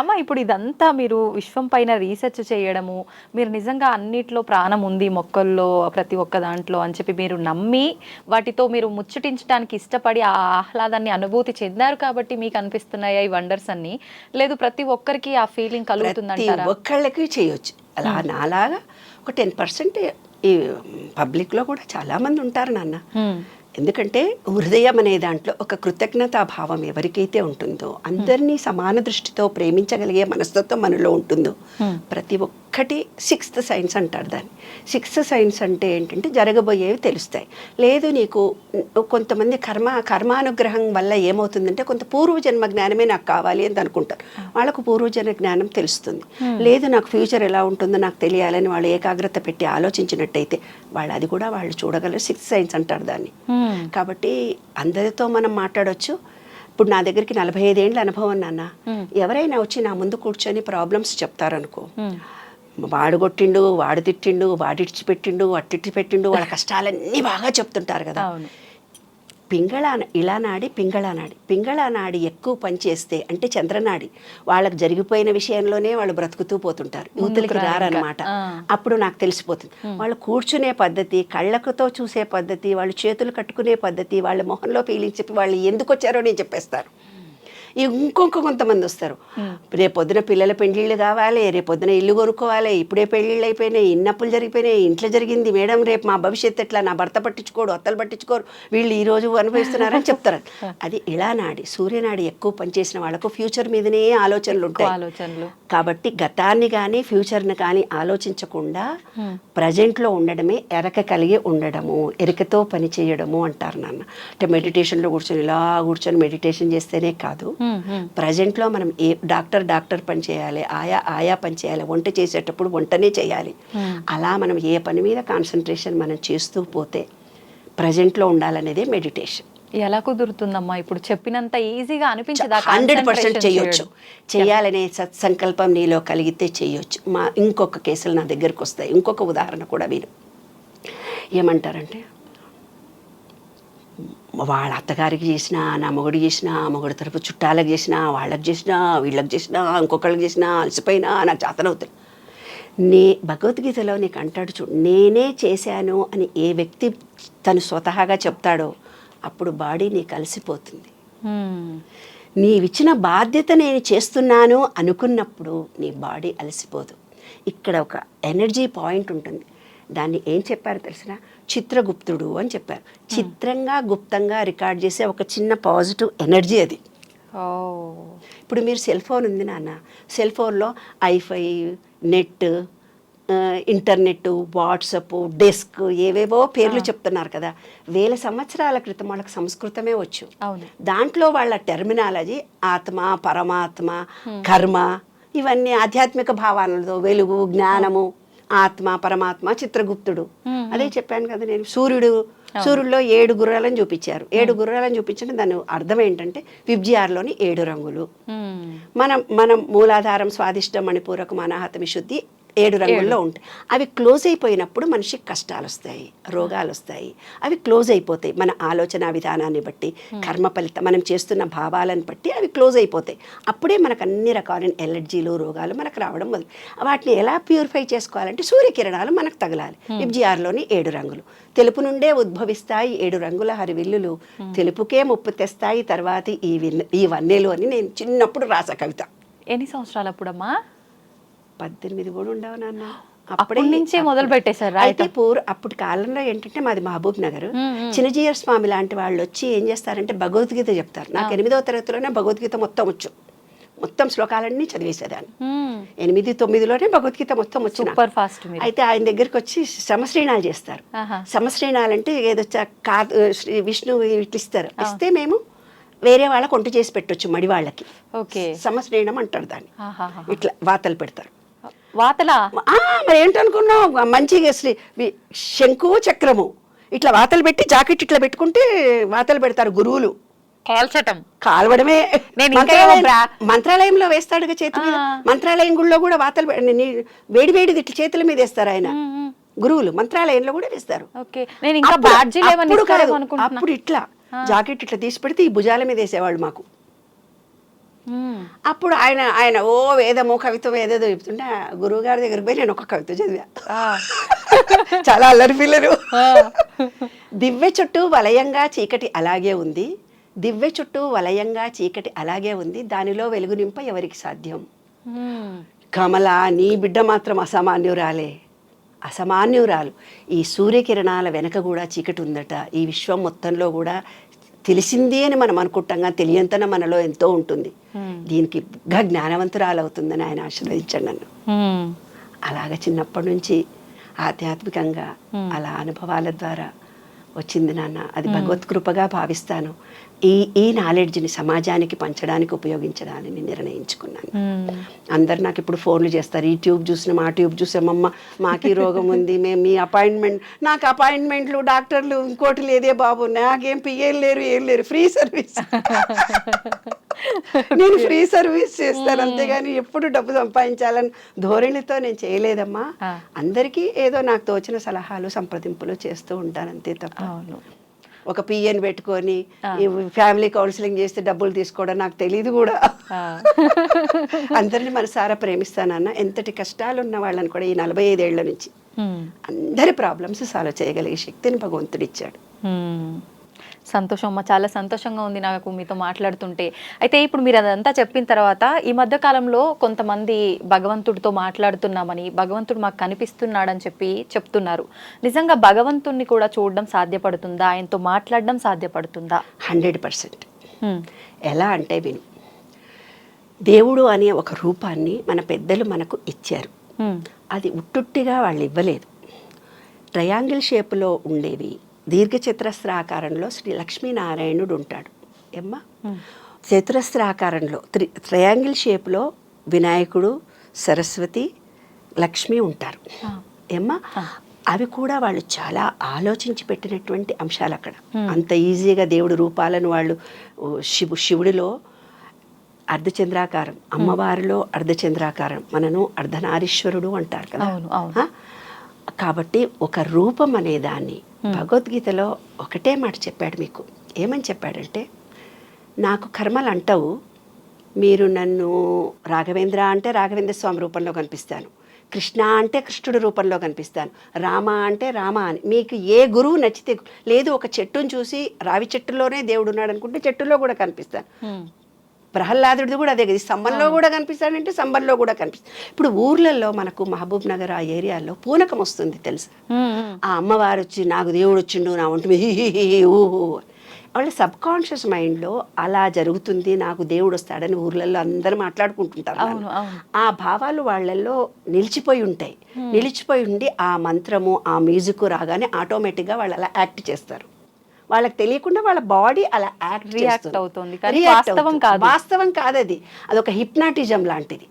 అమ్మ ఇప్పుడు ఇదంతా మీరు విశ్వం పైన రీసెర్చ్ చేయడము, మీరు నిజంగా అన్నిట్లో ప్రాణం ఉంది మొక్కల్లో ప్రతి ఒక్క దాంట్లో అని చెప్పి మీరు నమ్మి వాటితో మీరు ముచ్చటించడానికి ఇష్టపడి ఆ ఆహ్లాదాన్ని అనుభూతి చెందారు కాబట్టి మీకు అనిపిస్తున్నాయా ఈ వండర్స్ అన్ని? లేదు ప్రతి ఒక్కరికి ఆ ఫీలింగ్ ప్రతి కలుగుతుందంటారా? ఒక్కళ్ళకి చేయొచ్చు. అలా నాలాగా ఒక 10% ఈ పబ్లిక్లో కూడా చాలామంది ఉంటారు నాన్న. ఎందుకంటే హృదయం అనే దాంట్లో ఒక కృతజ్ఞతా భావం ఎవరికైతే ఉంటుందో, అందరినీ సమాన దృష్టితో ప్రేమించగలిగే మనస్తత్వం మనలో ఉంటుందో, ప్రతి ఒక్కటి సిక్స్త్ సైన్స్ అంటారు దాన్ని. సిక్స్త్ సైన్స్ అంటే ఏంటంటే జరగబోయేవి తెలుస్తాయి. లేదు నీకు కొంతమంది కర్మానుగ్రహం వల్ల ఏమవుతుందంటే కొంత పూర్వజన్మ జ్ఞానమే నాకు కావాలి అని అనుకుంటారు. వాళ్ళకు పూర్వజన్మ జ్ఞానం తెలుస్తుంది. లేదు నాకు ఫ్యూచర్ ఎలా ఉంటుందో నాకు తెలియాలని వాళ్ళు ఏకాగ్రత పెట్టి ఆలోచించినట్టయితే వాళ్ళు అది కూడా వాళ్ళు చూడగలరు. సిక్స్త్ సైన్స్ అంటారు దాన్ని. కాబట్టి అందరితో మనం మాట్లాడవచ్చు. ఇప్పుడు నా దగ్గరికి 45 ఏళ్ళ అనుభవం నాన్న. ఎవరైనా వచ్చి నా ముందు కూర్చొని ప్రాబ్లమ్స్ చెప్తారనుకో, వాడు కొట్టిండు, వాడు తిట్టిండు, వాడిడిచి పెట్టిండు, అట్టిడిచి పెట్టిండు, వాళ్ళ కష్టాలన్నీ బాగా చెప్తుంటారు కదా. పింగళానాడి ఎక్కువ పనిచేస్తే అంటే చంద్రనాడి వాళ్ళకి జరిగిపోయిన విషయంలోనే వాళ్ళు బ్రతుకుతూ పోతుంటారు, యూతులకి రారనమాట. అప్పుడు నాకు తెలిసిపోతుంది వాళ్ళు కూర్చునే పద్ధతి, కళ్ళకుతో చూసే పద్ధతి, వాళ్ళు చేతులు కట్టుకునే పద్ధతి, వాళ్ళ మొహంలో ఫీలింగ్స్ చెప్పి వాళ్ళు ఎందుకు వచ్చారో నేను చెప్పేస్తారు. కొంతమంది వస్తారు, రేపొద్దున పిల్లల పెళ్ళిళ్ళు కావాలి, రేపొద్దున ఇల్లు కొనుక్కోవాలి, ఇప్పుడే పెళ్ళిళ్ళు అయిపోయినాయి, ఇన్నప్పులు జరిగిపోయినాయి, ఇంట్లో జరిగింది మేడం, రేపు మా భవిష్యత్తు ఎట్లా, నా భర్త పట్టించుకోడు, అత్తలు పట్టించుకోరు, వీళ్ళు ఈరోజు అనుభవిస్తున్నారని చెప్తారు. అది ఇళానాడి, సూర్యనాడి ఎక్కువ పనిచేసిన వాళ్ళకు ఫ్యూచర్ మీదనే ఆలోచనలు ఉంటాయి. కాబట్టి గతాన్ని కానీ ఫ్యూచర్ని కానీ ఆలోచించకుండా ప్రజెంట్లో ఉండడమే ఎరక కలిగి ఉండడము, ఎరికతో పని చేయడము అంటారు నాన్న. అంటే మెడిటేషన్లో కూర్చొని ఇలా కూర్చొని మెడిటేషన్ చేస్తేనే కాదు, ప్రజెంట్లో మనం ఏ డాక్టర్ పని చేయాలి, ఆయా పని చేయాలి, వంట చేసేటప్పుడు వంటనే చేయాలి. అలా మనం ఏ పని మీద కాన్సన్ట్రేషన్ మనం చేస్తూ పోతే ప్రజెంట్లో ఉండాలనేదే మెడిటేషన్. ఎలా కుదురుతుందమ్మా? ఇప్పుడు చెప్పినంత ఈజీగా అనిపించదా? 100% చేయొచ్చు. చేయాలనే సత్సంకల్పం నీలో కలిగితే చేయొచ్చు. ఇంకొక కేసులు నా దగ్గరకు వస్తాయి. ఇంకొక ఉదాహరణ కూడా మీరు ఏమంటారంటే, వాళ్ళ అత్తగారికి చేసినా, నా మొగుడు చేసినా, మొగుడు తరపు చుట్టాలకు చేసినా, వాళ్ళకి చేసినా, వీళ్ళకి చేసినా, ఇంకొకళ్ళకి చేసినా, అలసిపోయినా నాకు చేతనవుతుంది. భగవద్గీతలో నీకు అంటాడు చూడు, నేనే చేశాను అని ఏ వ్యక్తి తను స్వతహాగా చెప్తాడో అప్పుడు బాడీ నీకు అలసిపోతుంది. నీవిచ్చిన బాధ్యత నేను చేస్తున్నాను అనుకున్నప్పుడు నీ బాడీ అలసిపోదు. ఇక్కడ ఒక ఎనర్జీ పాయింట్ ఉంటుంది. దాన్ని ఏం చెప్పారు తెలిసిన, చిత్రగుప్తుడు అని చెప్పారు. చిత్రంగా గుప్తంగా రికార్డ్ చేసే ఒక చిన్న పాజిటివ్ ఎనర్జీ అది. ఇప్పుడు మీరు సెల్ ఫోన్ ఉంది నాన్న, సెల్ ఫోన్లో ఐఫై, నెట్, ఇంటర్నెట్, వాట్సప్, డెస్క్, ఏవేవో పేర్లు చెప్తున్నారు కదా. 1000 సంవత్సరాల క్రితం వాళ్ళకి సంస్కృతమే వచ్చు. దాంట్లో వాళ్ళ టెర్మినాలజీ ఆత్మ, పరమాత్మ, కర్మ, ఇవన్నీ ఆధ్యాత్మిక భావాలతో వెలుగు, జ్ఞానము, ఆత్మ, పరమాత్మ, చిత్రగుప్తుడు. అదే చెప్పాను కదా నేను. సూర్యుడిలో 7 గుర్రాలను చూపించారు. 7 గుర్రాలను చూపించిన దాని అర్థం ఏంటంటే విబ్జిఆర్లోని 7 రంగులు. మనం మూలాధారం, స్వాదిష్టం, మణిపూరకం, అనాహత, విశుద్ధి 7 రంగుల్లో ఉంటాయి. అవి క్లోజ్ అయిపోయినప్పుడు మనిషికి కష్టాలు వస్తాయి, రోగాలు వస్తాయి. అవి క్లోజ్ అయిపోతాయి మన ఆలోచన విధానాన్ని బట్టి, కర్మ ఫలితం, మనం చేస్తున్న భావాలను బట్టి అవి క్లోజ్ అయిపోతాయి. అప్పుడే మనకు అన్ని రకాలైన ఎలర్జీలు, రోగాలు మనకు రావడం మొదలు. వాటిని ఎలా ప్యూరిఫై చేసుకోవాలంటే సూర్యకిరణాలు మనకు తగలాలి. విబ్జిఆర్లోని 7 రంగులు. తెలుపు నుండే ఉద్భవిస్తాయి 7 రంగుల హరివిల్లులు, తెలుపుకే ముప్పు తెస్తాయి తర్వాతి ఈ వన్నెలు అని నేను చిన్నప్పుడు రాసా కవిత. ఎన్ని సంవత్సరాలు అప్పుడమ్మా? 18 కూడా ఉండవు నాన్న. అప్పటి నుంచే మొదలు పెట్టేశారు. అయితే అప్పుడు కాలంలో ఏంటంటే మాది మహబూబ్ నగర్. చిన్నజీయర్ స్వామి లాంటి వాళ్ళు వచ్చి ఏం చేస్తారంటే భగవద్గీత చెప్తారు. నాకు 8వ తరగతిలోనే భగవద్గీత మొత్తం శ్లోకాలన్నీ చదివేసేదాన్ని. 8, 9లోనే భగవద్గీత మొత్తం వచ్చిన. అయితే ఆయన దగ్గరికి వచ్చి సమశ్రీణాలు చేస్తారు. సమశ్రీణాలు అంటే ఏదో విష్ణు ఇట్లా ఇస్తారు. ఇస్తే మేము వేరే వాళ్ళకి వంట చేసి పెట్టొచ్చు, మడి వాళ్ళకి. సమశ్రీణం అంటారు దాన్ని. ఇట్లా వాతలు పెడతారు. మరి ఏంటనుకున్నావు, మంచిగా శంకు చక్రము ఇట్లా వాతలు పెట్టి జాకెట్ ఇట్లా పెట్టుకుంటే వాతలు పెడతారు గురువులు. కాల్వడమే మంత్రాలయంలో వేస్తాడుగా చేతి మీద. మంత్రాలయం గుళ్ళో కూడా వాతలు వేడిది ఇట్లా చేతుల మీద వేస్తారు ఆయన గురువులు. మంత్రాలయంలో కూడా వేస్తారు. అప్పుడు ఇట్లా జాకెట్ ఇట్లా తీసి పెడితే ఈ భుజాల మీద వేసేవాళ్ళు మాకు. అప్పుడు ఆయన ఓ వేదము కవిత్వం ఏదేదో చెప్తుంటే గురువు గారి దగ్గరికి పోయి నేను ఒక కవిత చదివా. చాలా అల్లరి పిల్లలు. దివ్య చుట్టూ వలయంగా చీకటి అలాగే ఉంది, దివ్య చుట్టూ వలయంగా చీకటి అలాగే ఉంది, దానిలో వెలుగు నింప ఎవరికి సాధ్యం. కమల, నీ బిడ్డ మాత్రం అసామాన్యురాలు. ఈ సూర్యకిరణాల వెనక కూడా చీకటి ఉందట. ఈ విశ్వం మొత్తంలో కూడా తెలిసింది అని మనం అనుకుంటాం, తెలియంతన మనలో ఎంతో ఉంటుంది. దీనికి జ్ఞానవంతురాలు అవుతుందని ఆయన ఆశీర్వదించాడు నన్ను. అలాగ చిన్నప్పటి నుంచి ఆధ్యాత్మికంగా అలా అనుభవాల ద్వారా వచ్చింది నాన్న. అది భగవత్ కృపగా భావిస్తాను. ఈ నాలెడ్జ్ని సమాజానికి పంచడానికి ఉపయోగించడాన్ని నిర్ణయించుకున్నాను. అందరు నాకు ఇప్పుడు ఫోన్లు చేస్తారు, ఈ ట్యూబ్ చూసినాం, ఆ ట్యూబ్ చూసామమ్మ, మాకు ఈ రోగం ఉంది, మేము మీ అపాయింట్మెంట్. నాకు అపాయింట్మెంట్లు డాక్టర్లు ఇంకోటి లేదే బాబు, నాకేం పిఏలు లేరు, ఏం లేరు, ఫ్రీ సర్వీస్. నేను ఫ్రీ సర్వీస్ చేస్తాను, అంతేగాని ఎప్పుడు డబ్బు సంపాదించాలని ధోరణితో నేను చేయలేదమ్మా. అందరికీ ఏదో నాకు తోచిన సలహాలు సంప్రదింపులు చేస్తూ ఉంటాను, అంతే తప్ప ఒక పిఎన్ పెట్టుకొని ఫ్యామిలీ కౌన్సిలింగ్ చేస్తే డబ్బులు తీసుకోవడం నాకు తెలియదు కూడా. అందరిని మనసారా ప్రేమిస్తానన్న. ఎంతటి కష్టాలు ఉన్న వాళ్ళని కూడా ఈ 45 ఏళ్ల నుంచి అందరి ప్రాబ్లమ్స్ సాల్వ్ చేయగలిగే శక్తిని భగవంతుడిచ్చాడు. సంతోషం అమ్మ, చాలా సంతోషంగా ఉంది నాకు మీతో మాట్లాడుతుంటే. అయితే ఇప్పుడు మీరు అదంతా చెప్పిన తర్వాత ఈ మధ్య కాలంలో కొంతమంది భగవంతుడితో మాట్లాడుతున్నామని, భగవంతుడు మాకు కనిపిస్తున్నాడని చెప్తున్నారు. నిజంగా భగవంతుడిని కూడా చూడడం సాధ్యపడుతుందా? ఆయనతో మాట్లాడడం సాధ్యపడుతుందా? 100%. ఎలా అంటే విను, దేవుడు అనే ఒక రూపాన్ని మన పెద్దలు మనకు ఇచ్చారు. అది ఉట్టుట్టిగా వాళ్ళు ఇవ్వలేదు. ట్రయాంగిల్ షేప్లో ఉండేవి, దీర్ఘచతురస్ర ఆకారంలో శ్రీ లక్ష్మీనారాయణుడు ఉంటాడు ఏమ్మా. చతురస్ర ఆకారంలో ట్రయాంగిల్ షేప్లో వినాయకుడు, సరస్వతి, లక్ష్మి ఉంటారు ఏమ్మా. అవి కూడా వాళ్ళు చాలా ఆలోచించి పెట్టినటువంటి అంశాలు అక్కడ. అంత ఈజీగా దేవుడు రూపాలను వాళ్ళు శివుడిలో అర్ధచంద్రాకారం, అమ్మవారిలో అర్ధచంద్రాకారం, మనను అర్ధనారీశ్వరుడు అంటారు కదా. కాబట్టి ఒక రూపం అనేదాన్ని భగవద్గీతలో ఒకటే మాట చెప్పాడు మీకు. ఏమని చెప్పాడంటే, నాకు కర్మలు అంటావు, మీరు నన్ను రాఘవేంద్ర అంటే రాఘవేంద్ర స్వామి రూపంలో కనిపిస్తాను, కృష్ణ అంటే కృష్ణుడి రూపంలో కనిపిస్తాను, రామ అంటే రామ అని. మీకు ఏ గురువు నచ్చితే, లేదు ఒక చెట్టును చూసి రావి చెట్టులోనే దేవుడు ఉన్నాడు అనుకుంటే చెట్టులో కూడా కనిపిస్తాను. ప్రహ్లాదుడిది కూడా అదే కదా, స్తంభంలో కూడా కనిపిస్తాడంటే స్తంభంలో కూడా కనిపిస్తాడు. ఇప్పుడు ఊర్లలో మనకు మహబూబ్ నగర్ ఆ ఏరియాలో పూనకం వస్తుంది తెలుసా. ఆ అమ్మవారు వచ్చి నాకు దేవుడు వచ్చిండు నా ఒంటి ఊహు, వాళ్ళ సబ్ కాన్షియస్ మైండ్లో అలా జరుగుతుంది, నాకు దేవుడు వస్తాడని ఊర్లలో అందరూ మాట్లాడుకుంటుంటారు. ఆ భావాలు వాళ్ళల్లో నిలిచిపోయి ఉంటాయి. నిలిచిపోయి ఉండి ఆ మంత్రము, ఆ మ్యూజిక్ రాగానే ఆటోమేటిక్గా వాళ్ళు అలా యాక్ట్ చేస్తారు. వాళ్ళకి తెలియకుండా వాళ్ళ బాడీ అలా రియాక్ట్ అవుతుంది. వాస్తవం కాదు అది, అదొక హిప్నాటిజం లాంటిది.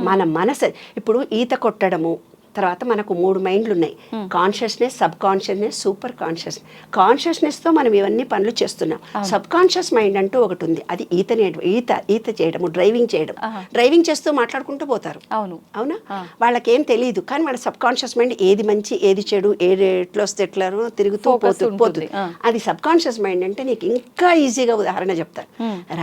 మన మనసు ఇప్పుడు ఈత కొట్టడము, తర్వాత మనకు 3 మైండ్లు ఉన్నాయి, consciousness, subconsciousness, super conscious. కాన్షియస్నెస్తో మనం ఇవన్నీ పనులు చేస్తున్నాం. సబ్ కాన్షియస్ మైండ్ అంటూ ఒకటి ఉంది, అది ఈత చేయడము, డ్రైవింగ్ చేయడం. డ్రైవింగ్ చేస్తూ మాట్లాడుకుంటూ పోతారు. అవునా, వాళ్ళకేం తెలియదు, కానీ వాళ్ళ సబ్ కాన్షియస్ మైండ్ ఏది మంచి ఏది చెడు, ఎట్లా వస్తే ఎట్లా తిరుగుతూ పోతుంది. అది సబ్ కాన్షియస్ మైండ్. అంటే నీకు ఇంకా ఈజీగా ఉదాహరణ చెప్తాను.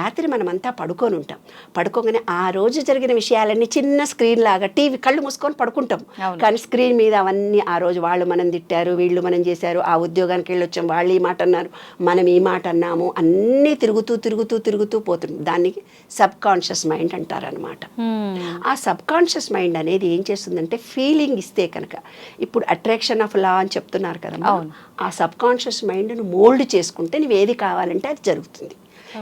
రాత్రి మనమంతా పడుకొని ఉంటాం, పడుకోగానే ఆ రోజు జరిగిన విషయాలన్నీ చిన్న స్క్రీన్ లాగా టీవీ కళ్ళు మూసుకొని పడుకుంటాం. కానీ స్క్రీన్ మీద అవన్నీ ఆ రోజు వాళ్ళు మనం తిట్టారు, వీళ్ళు మనం చేశారు, ఆ ఉద్యోగానికి వెళ్ళొచ్చాం, వాళ్ళు ఈ మాట అన్నారు, మనం ఈ మాట అన్నాము, అన్నీ తిరుగుతూ పోతుంది. దానికి సబ్ కాన్షియస్ మైండ్ అంటారనమాట. ఆ సబ్ కాన్షియస్ మైండ్ అనేది ఏం చేస్తుందంటే, ఫీలింగ్ ఇస్తే కనుక, ఇప్పుడు అట్రాక్షన్ ఆఫ్ లా అని చెప్తున్నారు కదా, ఆ సబ్ కాన్షియస్ మైండ్ను మోల్డ్ చేసుకుంటే నువ్వు ఏది కావాలంటే అది జరుగుతుంది.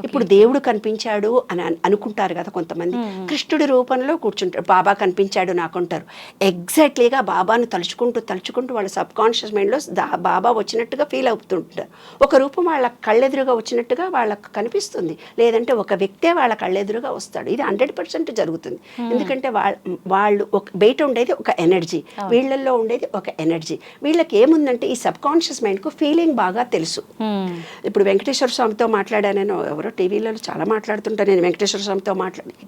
ఇప్పుడు దేవుడు కనిపించాడు అని అనుకుంటారు కదా కొంతమంది, కృష్ణుడి రూపంలో కూర్చుంటారు, బాబా కనిపించాడు నాకుంటారు. ఎగ్జాక్ట్లీగా బాబాను తలుచుకుంటూ వాళ్ళ సబ్ కాన్షియస్ మైండ్లో బాబా వచ్చినట్టుగా ఫీల్ అవుతుంటారు. ఒక రూపం వాళ్ళ కళ్ళెదురుగా వచ్చినట్టుగా వాళ్ళకు కనిపిస్తుంది, లేదంటే ఒక వ్యక్తే వాళ్ళ కళ్ళెదురుగా వస్తాడు. ఇది 100% జరుగుతుంది. ఎందుకంటే వాళ్ళు బయట ఉండేది ఒక ఎనర్జీ, వీళ్ళల్లో ఉండేది ఒక ఎనర్జీ. వీళ్ళకి ఏముందంటే ఈ సబ్ కాన్షియస్ మైండ్కు ఫీలింగ్ బాగా తెలుసు. ఇప్పుడు వెంకటేశ్వర స్వామితో మాట్లాడానని ఎవరో టీవీలలో చాలా మాట్లాడుతుంటారు, నేను వెంకటేశ్వర స్వామితో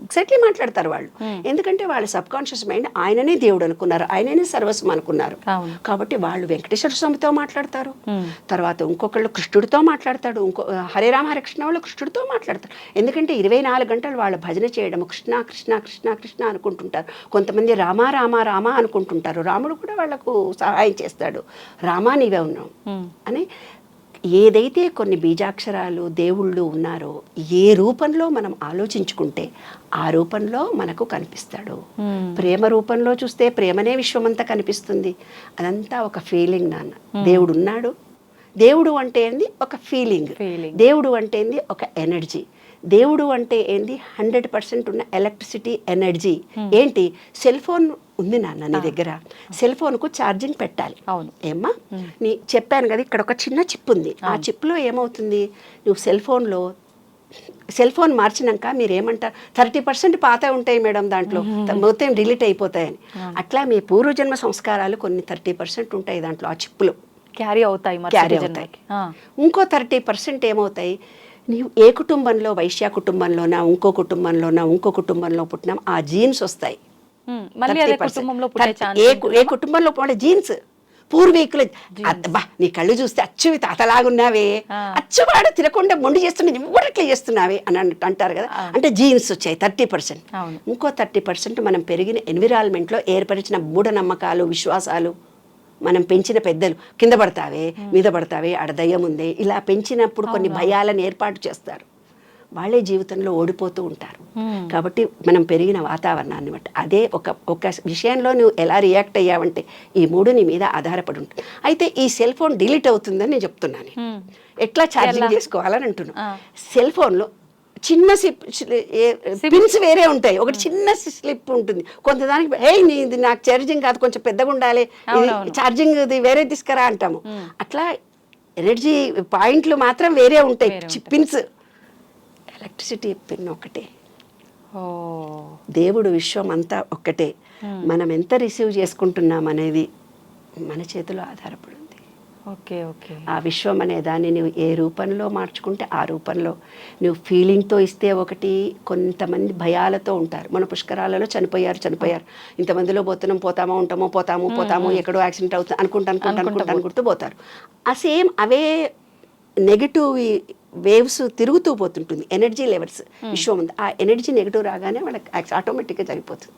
ఎగ్జాక్ట్లీ మాట్లాడతారు వాళ్ళు. ఎందుకంటే వాళ్ళ సబ్ కాన్షియస్ మైండ్ ఆయననే దేవుడు అనుకున్నారు, ఆయననే సర్వస్వం అనుకున్నారు. కాబట్టి వాళ్ళు వెంకటేశ్వర స్వామితో మాట్లాడతారు, తర్వాత ఇంకొకళ్ళు కృష్ణుడితో మాట్లాడతాడు, హరే రామ హరే కృష్ణ వాళ్ళు కృష్ణుడితో మాట్లాడతారు. ఎందుకంటే 24 గంటలు వాళ్ళ భజన చేయడం కృష్ణ కృష్ణ కృష్ణ కృష్ణ అనుకుంటుంటారు. కొంతమంది రామ రామ రామ అనుకుంటుంటారు. రాముడు కూడా వాళ్ళకు సహాయం చేస్తాడు, రామా నీవే ఉన్నావు అని. ఏదైతే కొన్ని బీజాక్షరాలు దేవుళ్ళు ఉన్నారో ఏ రూపంలో మనం ఆలోచించుకుంటే ఆ రూపంలో మనకు కనిపిస్తాడు. ప్రేమ రూపంలో చూస్తే ప్రేమనే విశ్వమంతా కనిపిస్తుంది. అదంతా ఒక ఫీలింగ్ నాన్న. దేవుడు ఉన్నాడు, దేవుడు అంటే ఏంది ఒక ఫీలింగ్, దేవుడు అంటే ఏంది ఒక ఎనర్జీ, దేవుడు అంటే ఏంది 100% ఉన్న ఎలక్ట్రిసిటీ ఎనర్జీ. ఏంటి, సెల్ ఫోన్ ఉంది నాన్న నీ దగ్గర, సెల్ ఫోన్కు ఛార్జింగ్ పెట్టాలి. అవును ఏమ్మా, నీ చెప్పాను కదా ఇక్కడ ఒక చిన్న చిప్ ఉంది, ఆ చిప్లో ఏమవుతుంది, నువ్వు సెల్ ఫోన్ మార్చినాక మీరు ఏమంటారు, 30% పాత ఉంటాయి మేడం దాంట్లో, మొత్తం డిలీట్ అయిపోతాయని. అట్లా మీ పూర్వజన్మ సంస్కారాలు కొన్ని 30% ఉంటాయి దాంట్లో, ఆ చిప్లో క్యారీ అవుతాయి. ఇంకో 30% ఏమవుతాయి, నీవు ఏ కుటుంబంలో, వైశ్య కుటుంబంలోనా ఇంకో కుటుంబంలో పుట్టినా ఆ జీన్స్ వస్తాయి. ఏ కుటుంబంలో పుట్టిన జీన్స్ పూర్వీకుల. అబ్బా నీ కళ్ళు చూస్తే అచ్చువి తాతలాగున్నావే, అచ్చువాడు తినకుండా మొండి చేస్తున్నా ఇవ్వట్లే చేస్తున్నావే అని అంటారు కదా. అంటే జీన్స్ వచ్చాయి 30%. ఇంకో 30% మనం పెరిగిన ఎన్విరాన్మెంట్లో ఏర్పరిచిన మూఢనమ్మకాలు, విశ్వాసాలు, మనం పెంచిన పెద్దలు కింద పడతావే మీద పడతావే ఆడ దయ్యం ఉందే ఇలా పెంచినప్పుడు కొన్ని భయాలను ఏర్పాటు చేస్తారు, వాళ్ళే జీవితంలో ఓడిపోతూ ఉంటారు. కాబట్టి మనం పెరిగిన వాతావరణాన్ని బట్టి అదే ఒక విషయంలో నువ్వు ఎలా రియాక్ట్ అయ్యావంటే ఈ మూడు నీ మీద ఆధారపడి ఉంటుంది. అయితే ఈ సెల్ ఫోన్ డిలీట్ అవుతుందని నేను చెప్తున్నాను, ఎట్లా ఛార్జింగ్ చేసుకోవాలని అంటున్నాను. సెల్ ఫోన్లో చిన్న పిన్స్ వేరే ఉంటాయి, ఒకటి చిన్న స్లిప్ ఉంటుంది, కొంతదానికి నీది నాకు ఛార్జింగ్ కాదు కొంచెం పెద్దగా ఉండాలి, ఛార్జింగ్ ఇది వేరే తీసుకురా అంటాము. అట్లా ఎనర్జీ పాయింట్లు మాత్రం వేరే ఉంటాయి, పిన్స్. ఎలక్ట్రిసిటీ పిన్ ఒకటే, దేవుడు విశ్వం అంతా ఒక్కటే. మనం ఎంత రిసీవ్ చేసుకుంటున్నాం అనేది మన చేతిలో ఆధారపడి ఉంది. ఆ విశ్వం అనే దాన్ని నువ్వు ఏ రూపంలో మార్చుకుంటే ఆ రూపంలో, నువ్వు ఫీలింగ్తో ఇస్తే ఒకటి, కొంతమంది భయాలతో ఉంటారు. మన పుష్కరాలలో చనిపోయారు, ఇంతమందిలో పోతాము ఎక్కడో యాక్సిడెంట్ అవుతుంది అనుకుంటూ పోతారు. ఆ సేమ్ అవే నెగిటివ్ వేవ్స్ తిరుగుతూ పోతుంటుంది, ఎనర్జీ లెవెల్స్ విశ్వం ఉంది. ఆ ఎనర్జీ నెగిటివ్ రాగానే వాళ్ళకి ఆటోమేటిక్గా జరిగిపోతుంది.